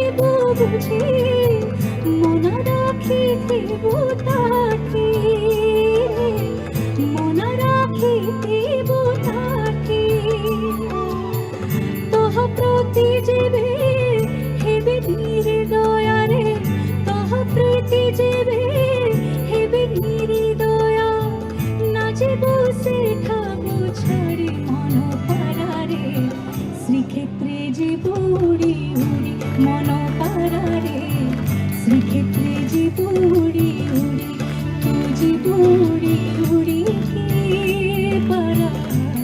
দেব বুঝি মনা রাখিব তাকে, মনা রাখিব তাকে। তাহা প্রতি যেবে হেবে নির্দয়ারে, তাহা প্রতি যেবে হেবে নির্দয়া, না যেব সেঠা বুঝারে মন পারারে, শ্রীক্ষেত্রে যেব উড়ি উড়ি মন পারারে, শ্রীক্ষেত্রে যেব উড়ি উড়ি, তু যেব উড়ি উড়ি পারা,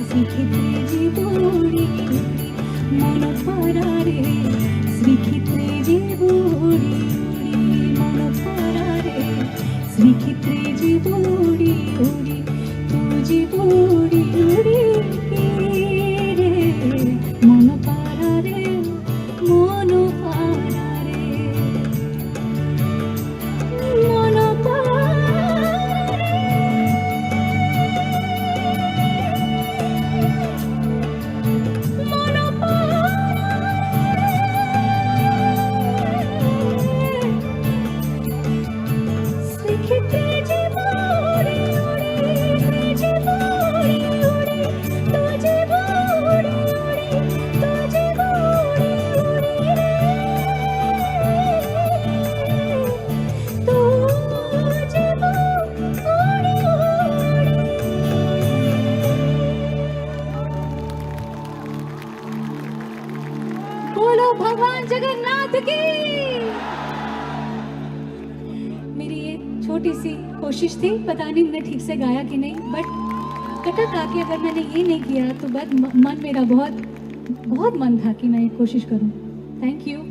শ্রীক্ষেত্রে যেব উড়ি উড়ি মন পারারে, শ্রীক্ষেত্রে যেব উড়ি উড়ি মন পারারে, শ্রীক্ষেত্রে যেব উড়ি উড়ি, তু যেব উড়ি উড়ি রে মন পারারে, মন পারারে, মন পারারে, মন পারারে, শ্রীক্ষেত্রে যেব উড়ি উড়ি, যেব উড়ি উড়ি, তু যেব উড়ি উড়ি, তু যেব উড়ি উড়ি রে, তু যেব উড়ি উড়ি। बोलो भगवान जगन्नाथ की। मेरी ये छोटी सी कोशिश थी, पता नहीं मैंने ठीक से गाया कि नहीं, बट कटक आके अगर मैंने ये नहीं किया तो बस मन मेरा बहुत बहुत मन था कि मैं ये कोशिश करूं। Thank you.